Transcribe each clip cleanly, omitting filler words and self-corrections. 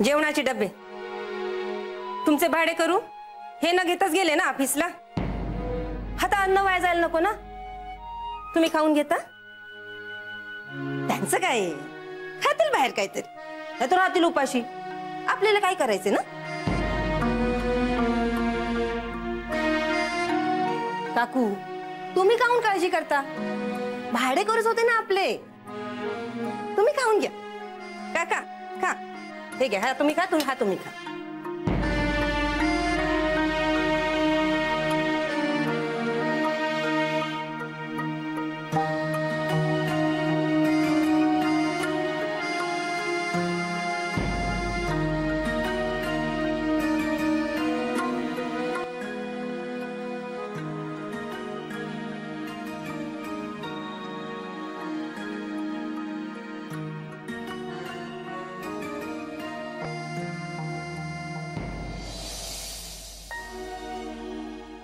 जेवणाचे डबे तुमचे भाडे करू हे न घेताच गेले ना ऑफिसला। आता अन्न वाया जायला नको ना, तुम्ही खाऊन घेता। त्यांचं काय, खातील बाहेर काहीतरी, नाही तर राहतील उपाशी। आपल्याला काय करायचं ना। काकू तुम्ही काहून काळजी करता, भाडे करूच होते ना आपले। तुम्ही खाऊन घ्या। काका खा, हे घ्या, हा तुम्ही खा, तुम्ही खा।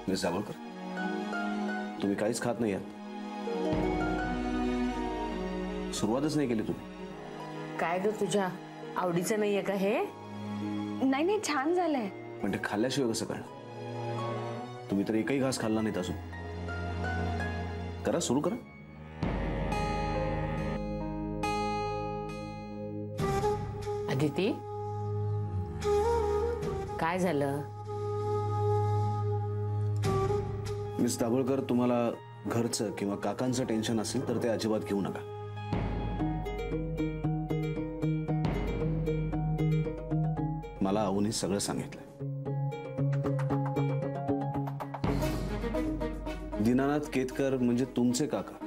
मिस दाभोळकर, तुम्ही काहीच खात नाही आहात। सुरुवातच नाही केली तुम्ही। काय ग, तुझ्या आवडीचं नाहीये का हे? नाही नाही, छान झालंय। पण ते खाल्ल्याशिवाय कसं कळणार? तुम्ही तर एकही घास खाल्ला नाहीत अजून। करा, सुरू करा। अदिती, काय झालं? मिस दाभोळकर, तुम्हाला घरचं किंवा काकांचं टेन्शन असेल तर ते अजिबात घेऊ नका। मला अवनी सगळं सांगितलंय। दीनानाथ केतकर म्हणजे तुमचे काका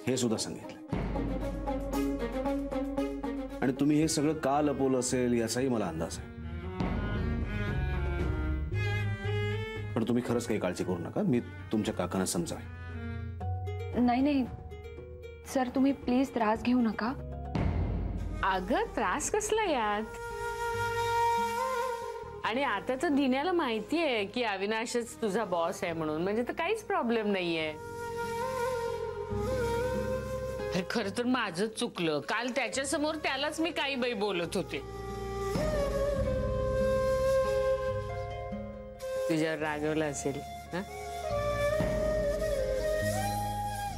हे सुद्धा सांगितलंय। आणि तुम्ही हे सगळं का लपवलं असेल याचाही मला अंदाज आहे। पण तुम्ही खरंच काही काळजी करू नका, मी तुमच्या काकांना समजावेन। नाही नाही सर, तुम्ही प्लीज त्रास घेऊ नका। अगं त्रास कसला यात? आणि आता तर दिन्याला माहितीये की अविनाशच तुझा बॉस आहे म्हणून, म्हणजे तर काहीच प्रॉब्लेम नाहीये। अरे खरं तर माझंच चुकलं, काल त्याच्या समोर त्यालाच मी काही बाई बोलत होते। तुझ्यावर रागवलं असेल ना?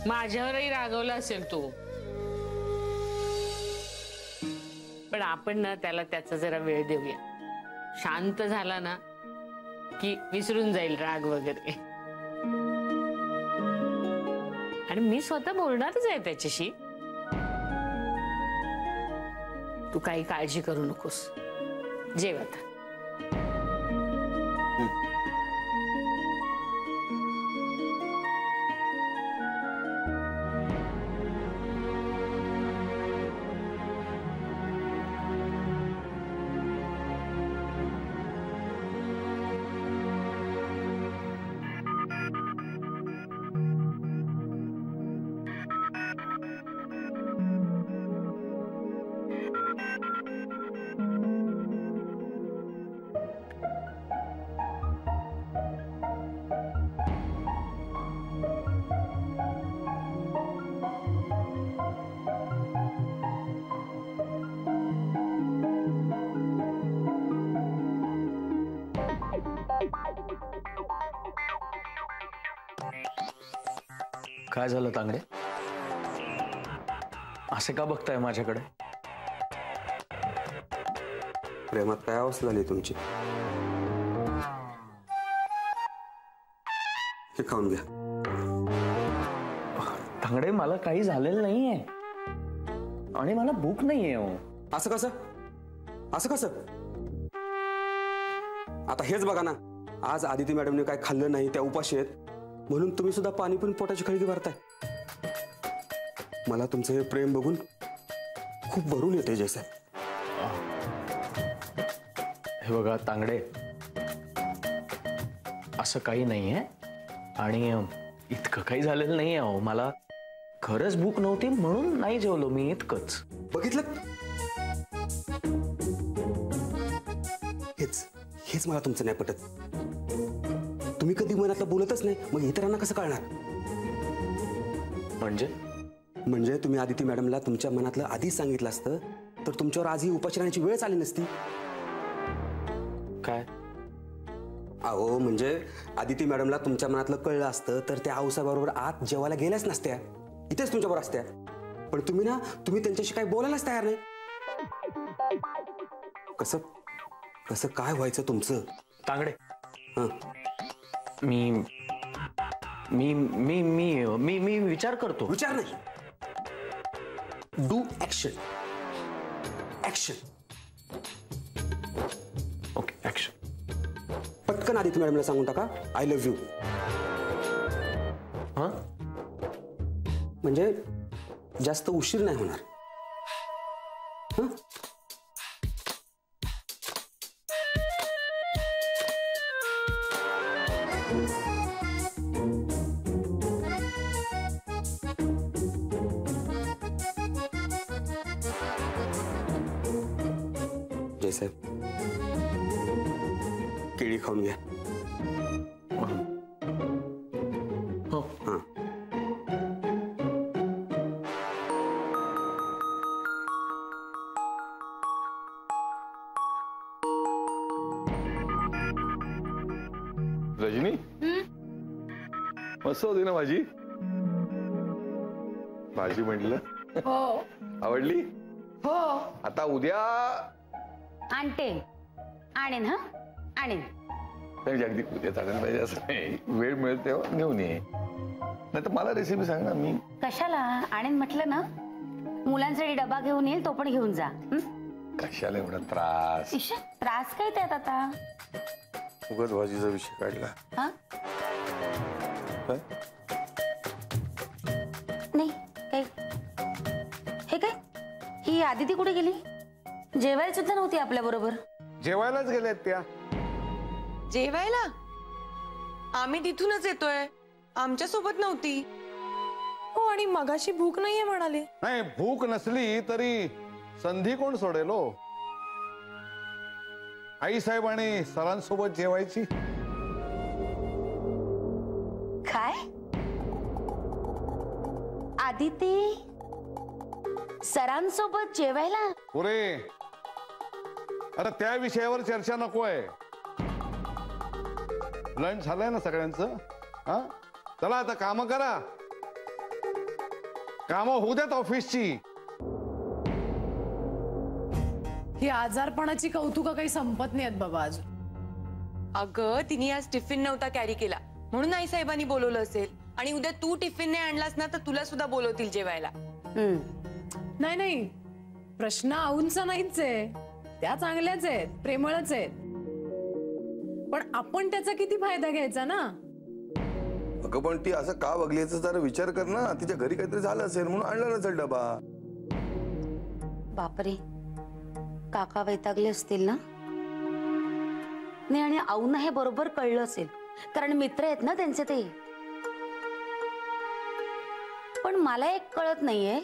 माझ्यावरही रागवलं असेल तू, पण आपण ना त्याला त्याचा जरा वेळ देऊया। शांत झाला ना की विसरून जाईल राग वगैरे। आणि मी स्वतः बोलणारच आहे त्याच्याशी। तू काही काळजी करू नकोस, जेव आता। काय झालं तांगडे? असे का बघताय माझ्याकडे? प्रेमात काय अवस्था झाली तुमची? हे खाऊन घ्या। तांगडे, मला काही झालेलं नाहीये आणि मला भूक नाहीये। असं कसं? असं कसं? आता हेच बघा ना, आज आदिती मॅडमने काय खाल्लं नाही, त्या उपाशी आहेत, म्हणून तुम्ही सुद्धा पाणी पिऊन पोटाची खळगी भरताय। मला तुमचं हे प्रेम बघून खूप भरून येते जय साहेब। हे बघा तांगडे, असं काही नाहीये आणि इतकं काही झालेलं नाहीये। अहो, मला खरंच भूक नव्हती म्हणून नाही जेवलो मी, इतकंच। बघितलं? हेच मला तुमचं नाही पटत। तुम्ही कधी मनातलं बोलतच नाही, मग इतरांना कसं कळणार? म्हणजे तुम्ही आदिती मॅडमला तुमच्या मनातलं आधीच सांगितलं असतं तर तुमच्यावर आजही उपाशी राहण्याची वेळच आली नसती. काय? अहो म्हणजे आदिती मॅडमला तुमच्या मनातलं कळलं असतं तर त्या आऊसाबरोबर आत जेवायला गेल्याच नसत्या, इथेच तुमच्याबरोबर असत्या. पण तुम्ही त्यांच्याशी काही बोलायलाच तयार नाही. कसं कसं काय व्हायचं तुमचं? तांगडे, हं. मी मी मी मी मी मी विचार करतो. विचार नाही, do action. Action. Okay, action. पटकन आदिती मॅडमला सांगून टाका आय लव्ह यू. हा, म्हणजे जास्त उशीर नाही होणार. हं? जयसाहेब, केळी खाऊन घ्या. हो. हां. रजनी, मस्त होती ना भाजी? भाजी म्हटलं. हो आवडली? हो आता उद्या आणते, आणेन. हा आणेन. नाही अगदी उद्या चालायला पाहिजे असं नाही, वेळ मिळेल तेव्हा घेऊन ये. नाही तर मला रेसिपी सांग ना. मी कशाला आणेन म्हटलं ना, मुलांसाठी डबा घेऊन येईल, तो पण घेऊन जा. कशाला एवढा त्रास? इश, त्रास काय त्यात आता? उगाच भाजीचा विषय काढला. हा काय? नाही काय हे काय, ही आदिती कुठे गेली? जेवायला सुद्धा नव्हती आपल्या बरोबर. जेवायलाच गेल्यात त्या. जेवायला? आम्ही तिथूनच येतोय, आमच्या सोबत नव्हती. हो, आणि मगाशी भूक नाहीये म्हणाले. नाही, भूक नसली तरी संधी कोण सोडेल हो? आई साहेब आणि सरांसोबत जेवायची. काय? आदिती सरांसोबत जेवायला? पुरे, अरे त्या विषयावर चर्चा नकोय. लंच झालंय ना सगळ्यांचं? हा, चला आता काम करा. काम होऊ द्यात ऑफिसची. ही आजारपणाची कौतुका काही संपत नाहीत बाबा अजून. अगं, तिने आज टिफिन नव्हता कॅरी केला म्हणून आई साहेबांनी बोलवलं असेल. आणि उद्या तू टिफिन नाही आणलास ना तर तुला सुद्धा बोलवतील जेवायला. नाही नाही, प्रश्न आऊंचा नाहीच आहे. त्या चांगल्याच आहेत, प्रेमळच आहेत. पण आपण त्याचा किती फायदा घ्यायचा ना? अगं पण ती असं का वागली याचा जरा विचार कर ना. तिच्या घरी काहीतरी झालं असेल म्हणून आणला नसेल डबा. बापरे, काका वैतागले असतील ना? नाही, आणि आऊंना हे बरोबर कळलं असेल, कारण मित्र आहेत ना त्यांचे ते. पण मला एक कळत नाहीये,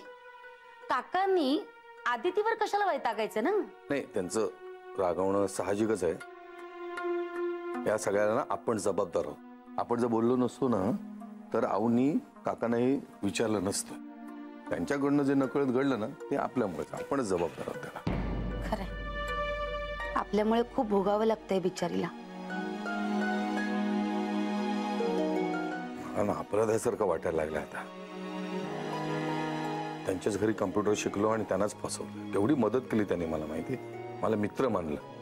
काकांनी आदितीवर कशाला वैतागायचं ना? नाही, त्यांचं रागवणं साहजिकच आहे. या सगळ्यांना आपण जबाबदार आहोत. आपण जर बोललो नसतो ना तर आऊंनी काकांनाही विचारलं नसतं. त्यांच्याकडनं जे नकळत घडलं ना ते आपल्यामुळेच. आपणच जबाबदार आहोत त्याला. खरंय, आपल्यामुळे खूप भोगावं लागतंय बिचारीला. मला अपराधासारखं वाटायला लागलं आता. त्यांच्याच घरी कम्प्युटर शिकलो आणि त्यांनाच फसवलं. केवढी मदत केली त्यांनी मला माहिती. मला मित्र मानलं.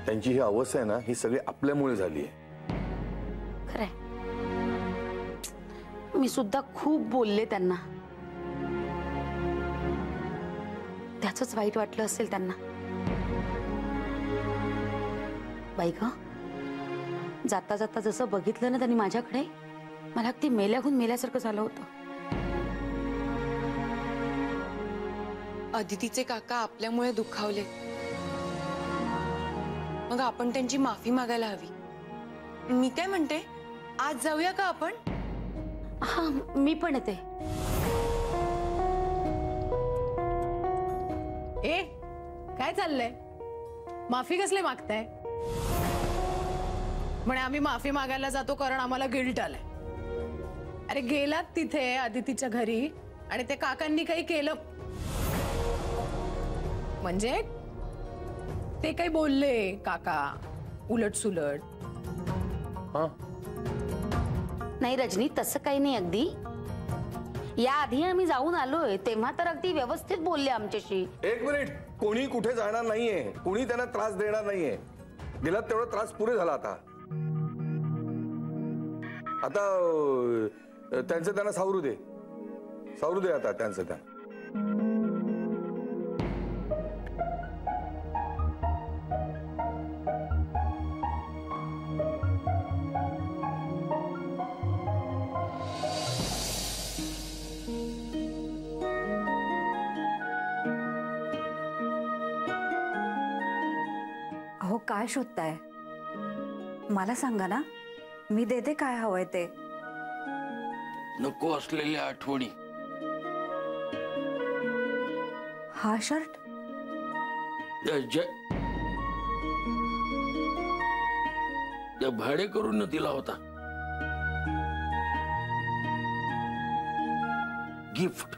त्यांची ही अवस्था आहे ना ही सगळी आपल्यामुळे झाली आहे. खरंय, मी सुद्धा खूप बोलले त्यांना. त्याचंच वाईट वाटलं असेल त्यांना. बाई ग, जाता जाता जसं बघितलं ना त्यांनी माझ्याकडे, मला अगदी मेल्याहून मेल्यासारखं झालं होतं. अदितीचे काका आपल्यामुळे दुखावले, मग आपण त्यांची माफी मागायला हवी. मी काय म्हणते, आज जाऊया का आपण? हा, मी पण येते. ए, काय चाललंय? माफी कसले मागताय? म्हणे आम्ही माफी मागायला जातो कारण आम्हाला गिल्ट आलाय. अरे गेलात तिथे आदितीच्या घरी आणि ते काकांनी काही केलं म्हणजे ते काही बोलले काका उलट सुलट? नाही रजनी, तसं काही नाही. अगदी या आधी आम्ही जाऊन आलोय तेव्हा तर अगदी व्यवस्थित बोलले आमच्याशी. एक मिनिट, कोणी कुठे जाणार नाहीये, कोणी त्यांना त्रास देणार नाहीये. दिला तेवढा त्रास पुरे झाला. आता त्यांचं त्यांना सावरू दे आता त्यांचं त्यांना. अहो काय शोधताय? मला सांगा ना, मी देते काय हवंय ते. नको असलेल्या आठवणी. हा शर्ट त्या भाडे करून दिला होता, गिफ्ट.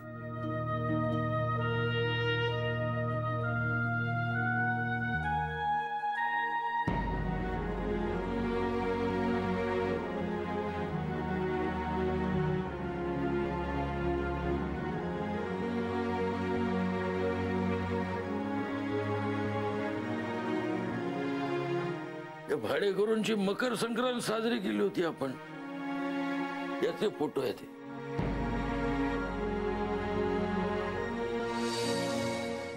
भाडेकरूंची मकर संक्रांत साजरी केली होती आपण, याचे फोटो आहेत.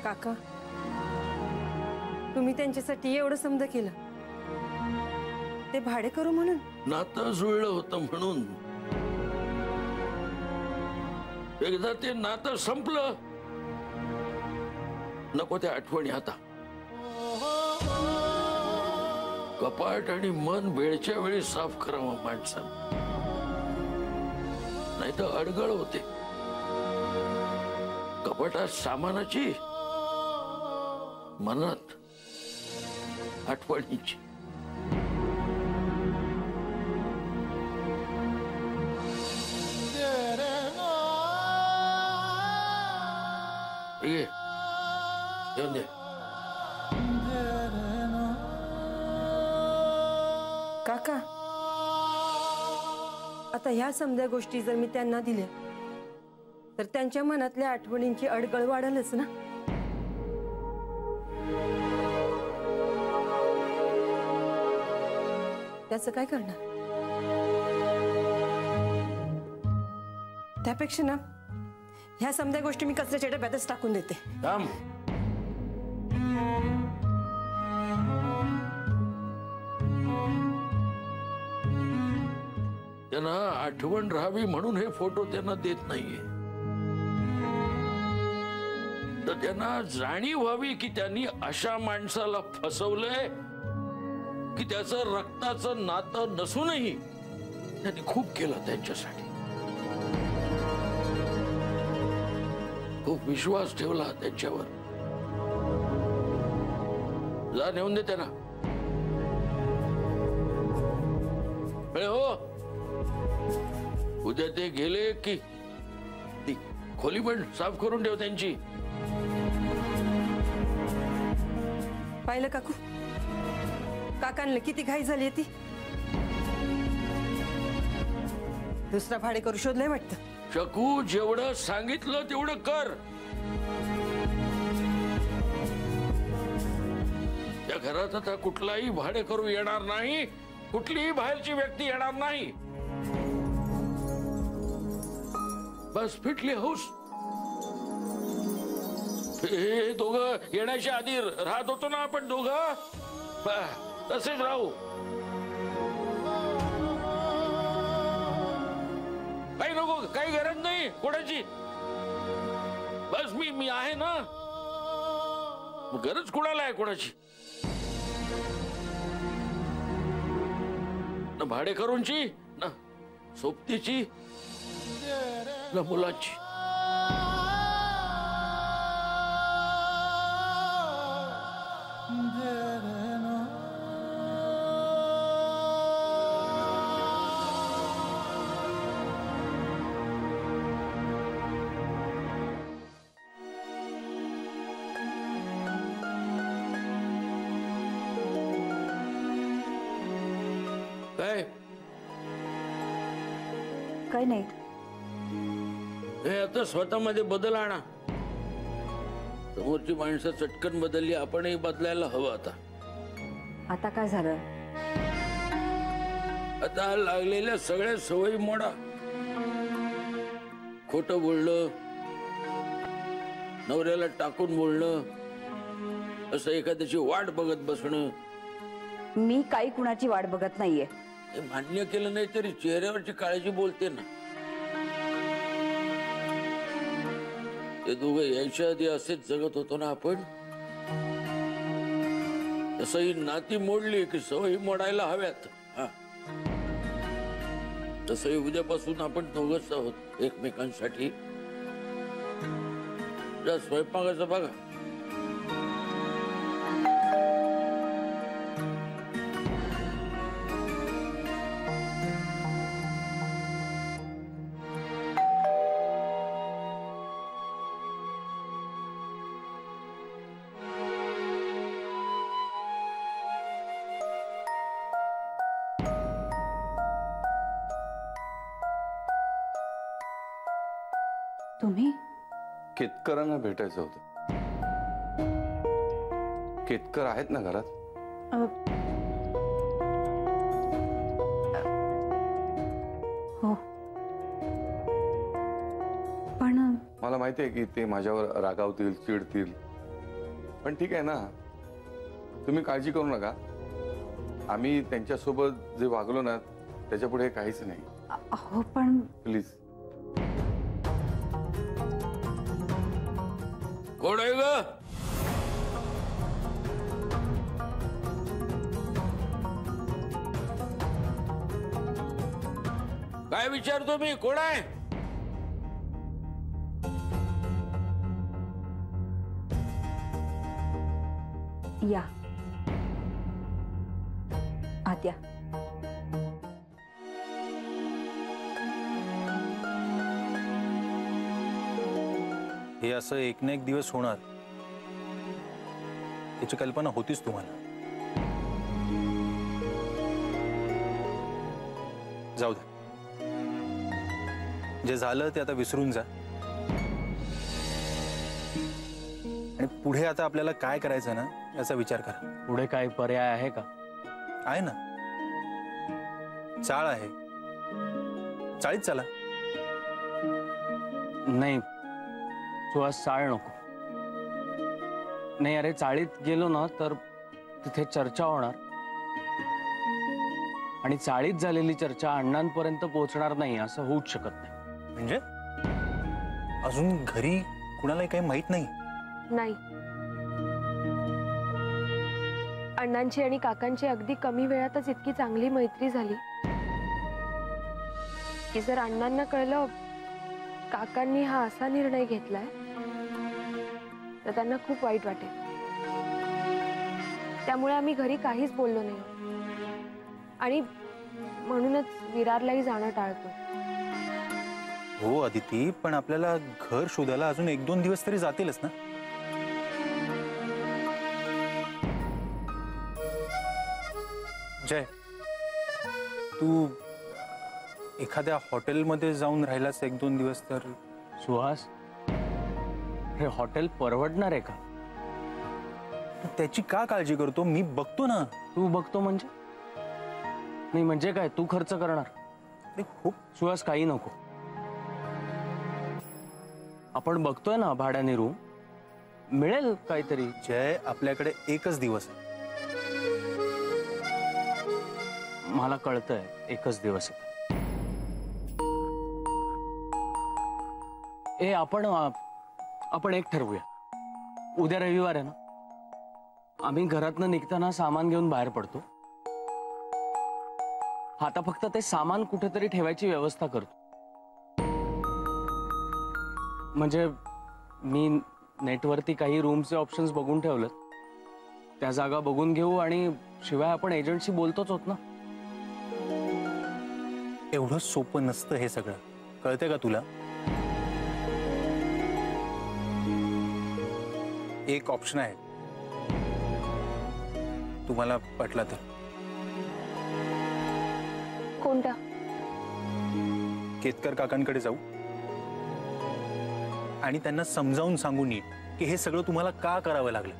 काका, तुम्ही त्यांच्यासाठी एवढं समजा केलं, ते भाडेकरू म्हणून? नातं जुळलं होतं म्हणून. एकदा ते नातं संपलं, नको त्या आठवणी आता. कपाट आणि मन वेळच्या वेळी साफ करावं माणसानं, नाही तर अडगळ होते. कपाटात सामानाची, मनात आठवणीची. येऊन दे. काका, आता ह्या समजा गोष्टी जर मी त्यांना दिल्या तर त्यांच्या मनातल्या आठवणींची अडगळ वाढेलच ना. त्याचं काय करणार? त्यापेक्षा ना ह्या समजा गोष्टी मी कचऱ्याच्या डब्यातच टाकून देते. त्यांना आठवण राहावी म्हणून हे फोटो त्यांना देत नाहीये, तर त्यांना जाणीव व्हावी की त्यांनी अशा माणसाला फसवलंय की त्याचं रक्ताचं नातं नसूनही त्यांनी खूप केलं त्यांच्यासाठी. खूप विश्वास ठेवला त्यांच्यावर. जा, नेऊन दे त्यांना. हो, उद्या ते गेले की ती खोली पण साफ करून ठेव त्यांची. पाहिलं काकू, काकांना किती घाई झाली ती. दुसरा भाडेकरू शोधलाय वाटतं. शकू, जेवढं सांगितलं तेवढं कर. त्या घरात आता कुठलाही भाडेकरू येणार नाही, कुठलीही बाहेरची व्यक्ती येणार नाही. बस फिटली हौस. हे दोघं येण्याच्या आधी राहत होतो ना आपण दोघं, तसेच राहू. काही नको, काही गरज नाही कोणाची. बस मी आहे ना, गरज कोणाला आहे कोणाची? ना भाडेकरूंची, ना सोबतीची, ना मुलाची. काय काही नाही. हे आता स्वतःमध्ये बदल आणा. समोरची माणसं चटकन बदलली, आपणही बदलायला हवं. आता काय झालं? आता लागलेल्या सगळ्या सवयी मोडा. खोटं बोलणं, नवऱ्याला टाकून बोलणं, असं एखाद्याची वाट बघत बसणं. मी काही कुणाची वाट बघत नाहीये. हे मान्य केलं नाही तरी चेहऱ्यावरची काळजी बोलते ना. ते दोघं यायच्या आधी असेच जगत होतो ना आपण. तसंही नाती मोडली की सवयी मोडायला हव्यात. तसंही उद्यापासून आपण दोघंच आहोत एकमेकांसाठी. जा स्वयंपाकाचं बघा. तुम्ही केतकरांना भेटायचं होतं. केतकर आहेत ना घरात? हो, पण मला माहिती आहे की ते माझ्यावर रागावतील, चिडतील, पण ठीक आहे ना, तुम्ही काळजी करू नका. आम्ही त्यांच्यासोबत जे वागलो ना त्याच्या पुढे काहीच नाही. हो पण प्लीज. कोण आहे ग? काय विचारतो मी? कोण आहे? या आत या. हे असं एक ना एक दिवस होणार याची कल्पना होतीच तुम्हाला. जाऊ दे, जे झालं ते आता विसरून जा. आणि पुढे आता आपल्याला काय करायचं ना याचा विचार करा. पुढे काय पर्याय आहे का? आहे ना, चाळ आहे, चाळीत चला. नाही सुहास, चाळ नको. नाही अरे, चाळीत गेलो ना तर तिथे चर्चा होणार आणि चाळीत झालेली चर्चा अण्णांपर्यंत पोहोचणार नाही असं होऊच शकत नाही. म्हणजे अजून घरी कुणालाही काही माहित नाही? नाही, अण्णांची आणि काकांची अगदी कमी वेळातच इतकी चांगली मैत्री झाली की जर अण्णांना कळलं काकांनी हा असा निर्णय घेतलाय तर त्यांना खूप वाईट वाटेल. त्यामुळे आम्ही घरी काहीच बोललो नाही आणि म्हणूनच विरारलाही जाणं टाळतो. हो अदिती, पण आपल्याला घर शोधायला अजून 1-2 दिवस तरी जातीलच ना. जय, तू एखाद्या हॉटेलमध्ये जाऊन राहिलास 1-2 दिवस तर. सुहास, हे हॉटेल परवडणार आहे का? त्याची का काळजी करतो? मी बघतो ना. तू बघतो म्हणजे? नाही म्हणजे काय, तू खर्च करणार? खूप सुहास, काही नको. आपण बघतोय ना भाड्याने रूम, मिळेल काहीतरी. जय, आपल्याकडे एकच दिवस आहे. मला कळतंय एकच दिवस आहे. आपण एक ठरवूया. उद्या रविवार आहे ना, आम्ही घरातनं निघताना सामान घेऊन बाहेर पडतो. आता फक्त ते सामान कुठेतरी ठेवायची व्यवस्था करतो. म्हणजे मी नेटवरती काही रूमचे ऑप्शन्स बघून ठेवलेत, त्या जागा बघून घेऊ. आणि शिवाय आपण एजंटशी बोलतोच होत ना. एवढं सोपं नसतं हे सगळं, कळतंय का तुला? एक ऑप्शन आहे, तुम्हाला पटला तर. कोणत्या? केतकर काकांकडे जाऊ आणि त्यांना समजावून सांगू नीट की हे सगळं तुम्हाला का करावं लागलं.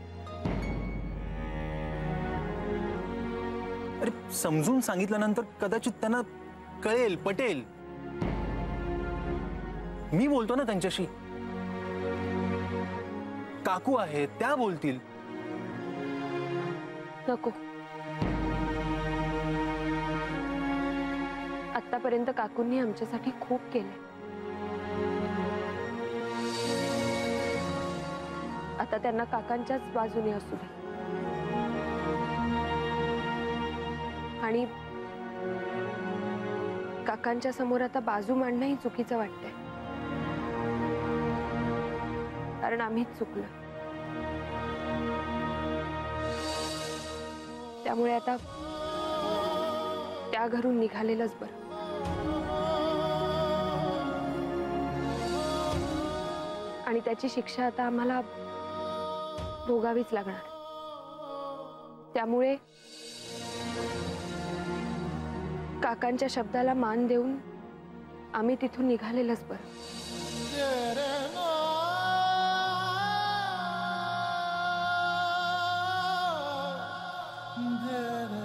अरे समजून सांगितल्यानंतर कदाचित त्यांना कळेल, पटेल. मी बोलतो ना त्यांच्याशी. काकू आहेत, त्या बोलतील. नको. आतापर्यंत काकूंनी आमच्यासाठी खूप केले. आता त्यांना काकांच्याच बाजूने असू दे. आणि काकांच्या समोर आता बाजू मांडणंही चुकीचं वाटतंय, कारण आम्हीच चुकलो. त्यामुळे आता त्या घरून निघालेलंच बरं. आणि त्याची शिक्षा आता आम्हाला भोगावीच लागणार. त्यामुळे काकांच्या शब्दाला मान देऊन आम्ही तिथून निघालेलंच बरं. Yeah.